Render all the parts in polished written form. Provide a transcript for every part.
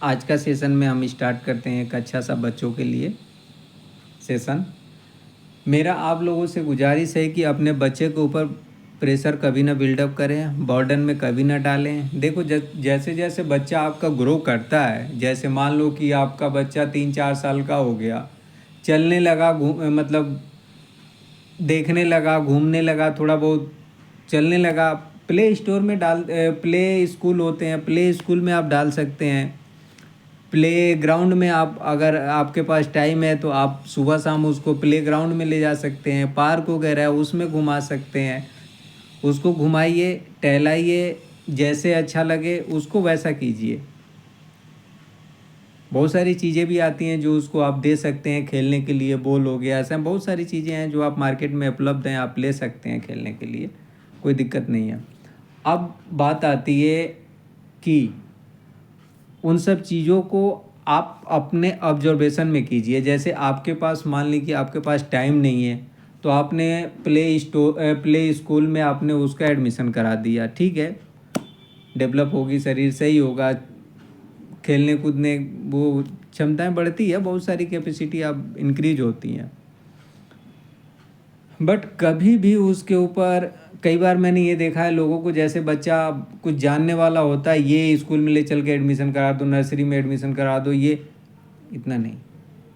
आज का सेशन में हम स्टार्ट करते हैं एक अच्छा सा बच्चों के लिए सेशन। मेरा आप लोगों से गुजारिश है कि अपने बच्चे के ऊपर प्रेशर कभी ना बिल्डअप करें, बर्डन में कभी ना डालें। देखो जैसे जैसे बच्चा आपका ग्रो करता है, जैसे मान लो कि आपका बच्चा 3-4 साल का हो गया, चलने लगा, मतलब देखने लगा, घूमने लगा, थोड़ा बहुत चलने लगा, प्ले स्टोर में प्ले स्कूल होते हैं, प्ले स्कूल में आप डाल सकते हैं। प्ले ग्राउंड में आप, अगर आपके पास टाइम है तो आप सुबह शाम उसको प्ले ग्राउंड में ले जा सकते हैं, पार्क वगैरह है उसमें घुमा सकते हैं। उसको घुमाइए, टहलाइए, जैसे अच्छा लगे उसको वैसा कीजिए। बहुत सारी चीज़ें भी आती हैं जो उसको आप दे सकते हैं खेलने के लिए, बॉल हो गया, ऐसा बहुत सारी चीज़ें हैं जो आप मार्केट में उपलब्ध हैं, आप ले सकते हैं खेलने के लिए, कोई दिक्कत नहीं है। अब बात आती है कि उन सब चीज़ों को आप अपने ऑब्जर्वेशन में कीजिए। जैसे आपके पास, मान लीजिए कि आपके पास टाइम नहीं है, तो आपने प्ले स्कूल में आपने उसका एडमिशन करा दिया, ठीक है, डेवलप होगी, शरीर सही होगा, खेलने कूदने वो क्षमताएं बढ़ती है, बहुत सारी कैपेसिटी अब इंक्रीज होती हैं। बट कभी भी उसके ऊपर, कई बार मैंने ये देखा है लोगों को, जैसे बच्चा कुछ जानने वाला होता है, ये स्कूल में ले चल के एडमिशन करा दो, नर्सरी में एडमिशन करा दो, ये इतना नहीं,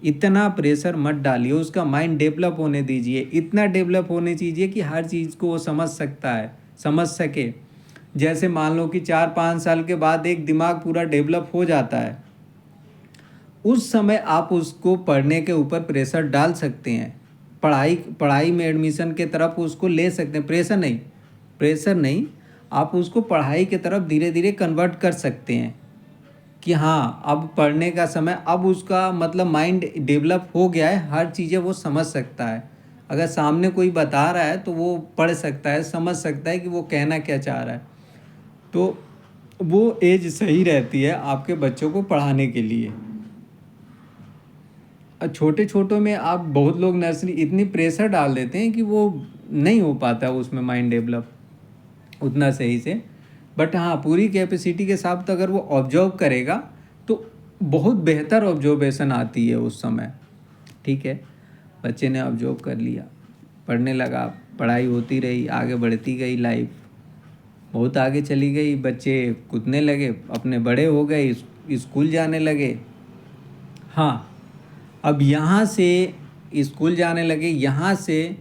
इतना प्रेशर मत डालिए, उसका माइंड डेवलप होने दीजिए, इतना डेवलप होने दीजिए कि हर चीज़ को वो समझ सकता है, समझ सके। जैसे मान लो कि 4-5 साल के बाद एक दिमाग पूरा डेवलप हो जाता है, उस समय आप उसको पढ़ने के ऊपर प्रेशर डाल सकते हैं, पढ़ाई पढ़ाई में एडमिशन के तरफ उसको ले सकते हैं, प्रेशर नहीं, आप उसको पढ़ाई के तरफ धीरे धीरे कन्वर्ट कर सकते हैं कि हाँ अब पढ़ने का समय, अब उसका मतलब माइंड डेवलप हो गया है, हर चीज़ें वो समझ सकता है। अगर सामने कोई बता रहा है तो वो पढ़ सकता है, समझ सकता है कि वो कहना क्या चाह रहा है। तो वो एज सही रहती है आपके बच्चों को पढ़ाने के लिए। छोटे छोटों में आप, बहुत लोग नर्सरी इतनी प्रेशर डाल देते हैं कि वो नहीं हो पाता उसमें माइंड डेवलप उतना सही से। बट हाँ, पूरी कैपेसिटी के साथ अगर वो ऑब्जर्व करेगा तो बहुत बेहतर ऑब्जर्वेशन आती है उस समय, ठीक है। बच्चे ने ऑब्जर्व कर लिया, पढ़ने लगा, पढ़ाई होती रही, आगे बढ़ती गई, लाइफ बहुत आगे चली गई, बच्चे कूदने लगे, अपने बड़े हो गए, स्कूल जाने लगे। हाँ, अब यहाँ से स्कूल जाने लगे, यहाँ से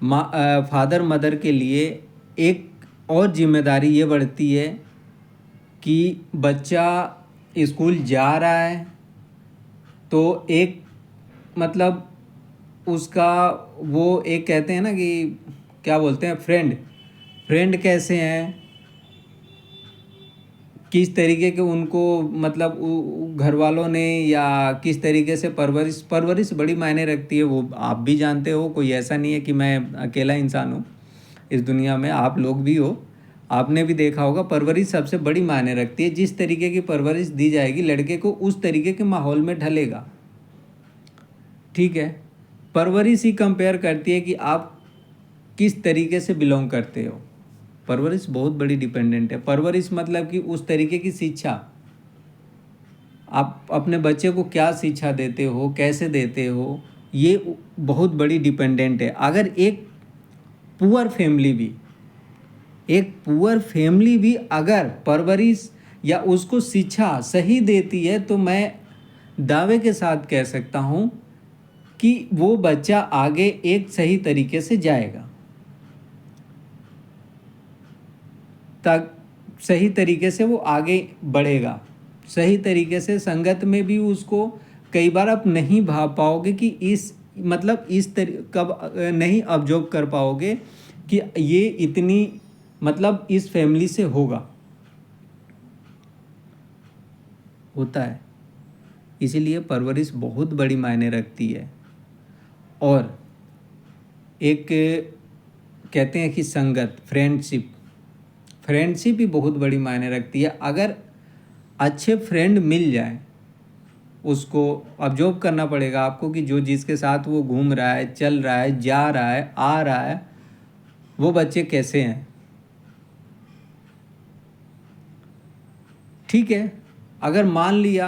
फादर मदर के लिए एक और जिम्मेदारी ये बढ़ती है कि बच्चा स्कूल जा रहा है तो एक, मतलब उसका, वो एक कहते हैं ना कि क्या बोलते हैं, फ्रेंड कैसे हैं, किस तरीके के उनको, मतलब घर वालों ने या किस तरीके से परवरिश बड़ी मायने रखती है। वो आप भी जानते हो, कोई ऐसा नहीं है कि मैं अकेला इंसान हूँ इस दुनिया में, आप लोग भी हो, आपने भी देखा होगा, परवरिश सबसे बड़ी मायने रखती है। जिस तरीके की परवरिश दी जाएगी लड़के को, उस तरीके के माहौल में ढलेगा, ठीक है। परवरिश ही कंपेयर करती है कि आप किस तरीके से बिलोंग करते हो। परवरिश बहुत बड़ी डिपेंडेंट है। परवरिश मतलब कि उस तरीके की शिक्षा, आप अपने बच्चे को क्या शिक्षा देते हो, कैसे देते हो, ये बहुत बड़ी डिपेंडेंट है। अगर पुअर फैमिली भी एक पुअर फैमिली भी अगर परवरिश या उसको शिक्षा सही देती है, तो मैं दावे के साथ कह सकता हूँ कि वो बच्चा आगे एक सही तरीके से जाएगा, तक सही तरीके से वो आगे बढ़ेगा। सही तरीके से संगत में भी उसको, कई बार आप नहीं भाव पाओगे कि इस, मतलब कब नहीं ऑब्जर्व कर पाओगे कि ये इतनी, मतलब इस फैमिली से होता है। इसीलिए परवरिश बहुत बड़ी मायने रखती है। और एक कहते हैं कि संगत, फ्रेंडशिप भी बहुत बड़ी मायने रखती है। अगर अच्छे फ्रेंड मिल जाए, उसको ऑब्जर्व करना पड़ेगा आपको कि जो जिसके साथ वो घूम रहा है, चल रहा है, जा रहा है, आ रहा है, वो बच्चे कैसे हैं, ठीक है। अगर मान लिया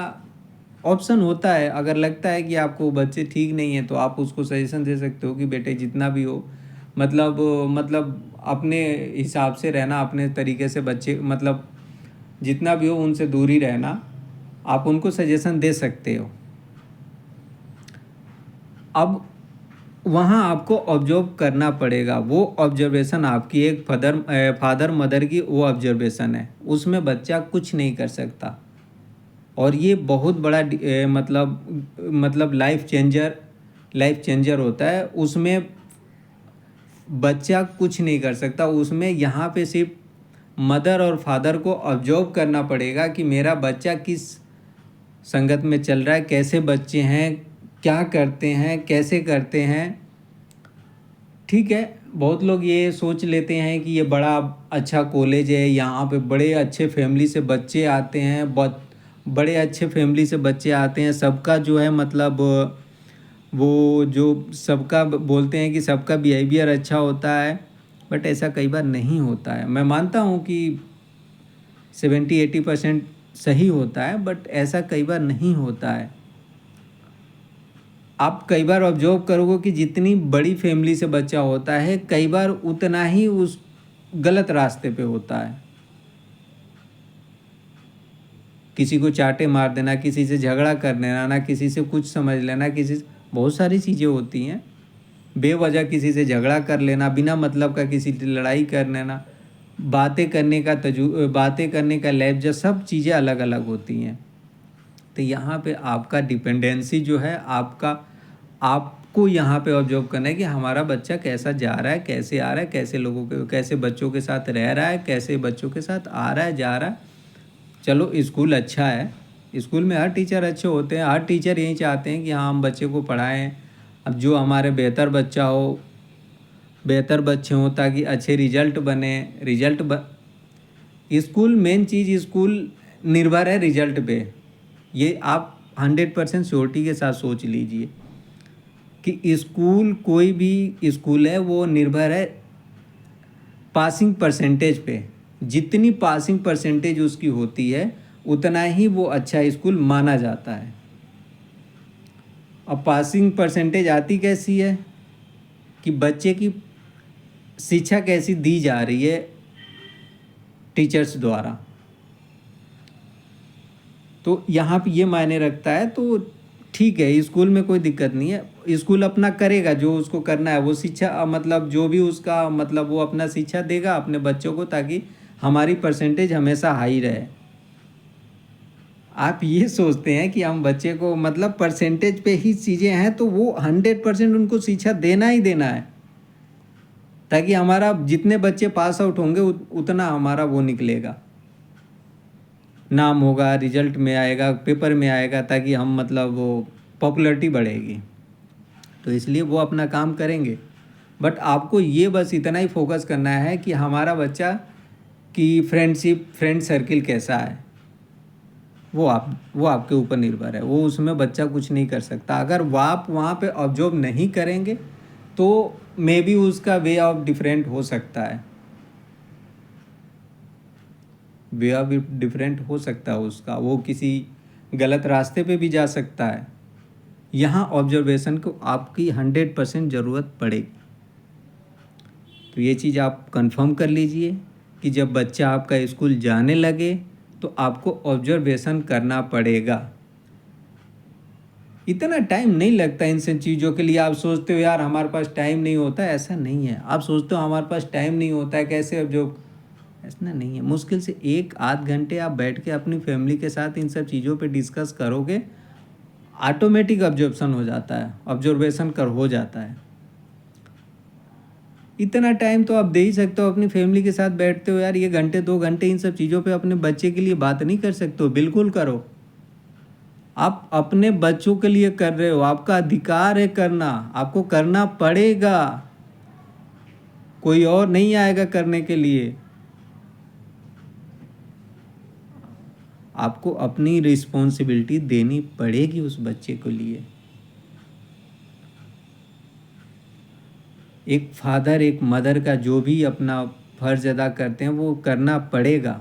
ऑप्शन होता है, अगर लगता है कि आपको बच्चे ठीक नहीं है तो आप उसको सजेशन दे सकते हो कि बेटे जितना भी हो मतलब अपने हिसाब से रहना, अपने तरीके से बच्चे मतलब जितना भी हो उनसे दूर ही रहना, आप उनको सजेशन दे सकते हो। अब वहाँ आपको ऑब्जर्व करना पड़ेगा, वो ऑब्जर्वेशन आपकी एक फादर मदर की वो ऑब्जर्वेशन है, उसमें बच्चा कुछ नहीं कर सकता। और ये बहुत बड़ा मतलब लाइफ चेंजर होता है। उसमें बच्चा कुछ नहीं कर सकता, उसमें यहाँ पे सिर्फ मदर और फादर को ऑब्जर्व करना पड़ेगा कि मेरा बच्चा किस संगत में चल रहा है, कैसे बच्चे हैं, क्या करते हैं, कैसे करते हैं। ठीक है, बहुत लोग ये सोच लेते हैं कि ये बड़ा अच्छा कॉलेज है, यहाँ पे बड़े अच्छे फैमिली से बच्चे आते हैं, बहुत बड़े अच्छे फैमिली से बच्चे आते हैं, सबका जो है मतलब वो जो सबका बोलते हैं कि सबका बिहेवियर अच्छा होता है। बट ऐसा कई बार नहीं होता है। मैं मानता हूँ कि 70-80% सही होता है, बट ऐसा कई बार नहीं होता है। आप कई बार ऑब्जर्व करोगे कि जितनी बड़ी फैमिली से बच्चा होता है कई बार उतना ही उस गलत रास्ते पे होता है। किसी को चाटे मार देना, किसी से झगड़ा कर लेना, ना किसी से कुछ समझ लेना, बहुत सारी चीज़ें होती हैं। बेवजह किसी से झगड़ा कर लेना, बिना मतलब का किसी से लड़ाई कर लेना, बातें करने का लहजा, सब चीज़ें अलग अलग होती हैं। तो यहाँ पे आपका डिपेंडेंसी जो है आपको यहाँ पे ऑब्जर्व करना है कि हमारा बच्चा कैसा जा रहा है, कैसे आ रहा है, कैसे बच्चों के साथ रह रहा है, कैसे बच्चों के साथ आ रहा है, जा रहा है। चलो स्कूल अच्छा है, स्कूल में हर टीचर अच्छे होते हैं, हर टीचर यही चाहते हैं कि हाँ हम बच्चे को पढ़ाएं। अब जो हमारे बेहतर बच्चे हों ताकि अच्छे रिजल्ट बने। स्कूल मेन चीज़, स्कूल निर्भर है रिजल्ट पे। ये आप 100% श्योरिटी के साथ सोच लीजिए कि स्कूल, कोई भी स्कूल है वो निर्भर है पासिंग परसेंटेज पे। जितनी पासिंग परसेंटेज उसकी होती है उतना ही वो अच्छा स्कूल माना जाता है। अब पासिंग परसेंटेज आती कैसी है कि बच्चे की शिक्षा कैसी दी जा रही है टीचर्स द्वारा, तो यहाँ पे ये मायने रखता है। तो ठीक है, स्कूल में कोई दिक्कत नहीं है, स्कूल अपना करेगा जो उसको करना है, वो शिक्षा मतलब जो भी उसका मतलब वो अपना शिक्षा देगा अपने बच्चों को ताकि हमारी परसेंटेज हमेशा हाई रहे। आप ये सोचते हैं कि हम बच्चे को मतलब परसेंटेज पे ही चीज़ें हैं तो वो 100% उनको शिक्षा देना ही देना है ताकि हमारा जितने बच्चे पास आउट होंगे उतना हमारा वो निकलेगा, नाम होगा, रिजल्ट में आएगा, पेपर में आएगा, ताकि हम मतलब वो पॉपुलैरिटी बढ़ेगी। तो इसलिए वो अपना काम करेंगे। बट आपको ये बस इतना ही फोकस करना है कि हमारा बच्चा की फ्रेंड सर्किल कैसा है, वो आपके ऊपर निर्भर है। वो उसमें बच्चा कुछ नहीं कर सकता। अगर वो आप वहाँ पे ऑब्जर्व नहीं करेंगे तो मे बी उसका वे ऑफ डिफरेंट हो सकता है, वे ऑफ डिफरेंट हो सकता है उसका, वो किसी गलत रास्ते पे भी जा सकता है। यहाँ ऑब्जर्वेशन को आपकी 100% ज़रूरत पड़ेगी। तो ये चीज़ आप कंफर्म कर लीजिए कि जब बच्चा आपका स्कूल जाने लगे तो आपको ऑब्जर्वेशन करना पड़ेगा। इतना टाइम नहीं लगता इन सब चीज़ों के लिए। आप सोचते हो यार हमारे पास टाइम नहीं होता है, ऐसा नहीं है। आप सोचते हो हमारे पास टाइम नहीं होता है, कैसे अब जो, ऐसा नहीं है। मुश्किल से 1-8 घंटे आप बैठ के अपनी फैमिली के साथ इन सब चीज़ों पे डिस्कस करोगे, ऑटोमेटिक ऑब्जर्वेशन कर हो जाता है। इतना टाइम तो आप दे ही सकते हो, अपनी फैमिली के साथ बैठते हो यार, ये घंटे 2 घंटे इन सब चीज़ों पे अपने बच्चे के लिए बात नहीं कर सकते हो? बिल्कुल करो। आप अपने बच्चों के लिए कर रहे हो, आपका अधिकार है करना, आपको करना पड़ेगा, कोई और नहीं आएगा करने के लिए। आपको अपनी रिस्पॉन्सिबिलिटी देनी पड़ेगी उस बच्चे के लिए। एक फादर एक मदर का जो भी अपना फर्ज अदा करते हैं वो करना पड़ेगा।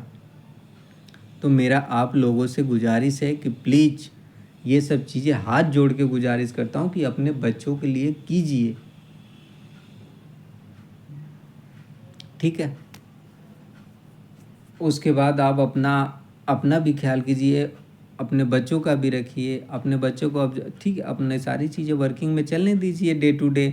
तो मेरा आप लोगों से गुजारिश है कि प्लीज़ ये सब चीज़ें हाथ जोड़ के गुजारिश करता हूँ कि अपने बच्चों के लिए कीजिए, ठीक है। उसके बाद आप अपना अपना भी ख्याल कीजिए, अपने बच्चों का भी रखिए। अपने बच्चों को अब ठीक है, अपने सारी चीज़ें वर्किंग में चलने दीजिए डे टू डे,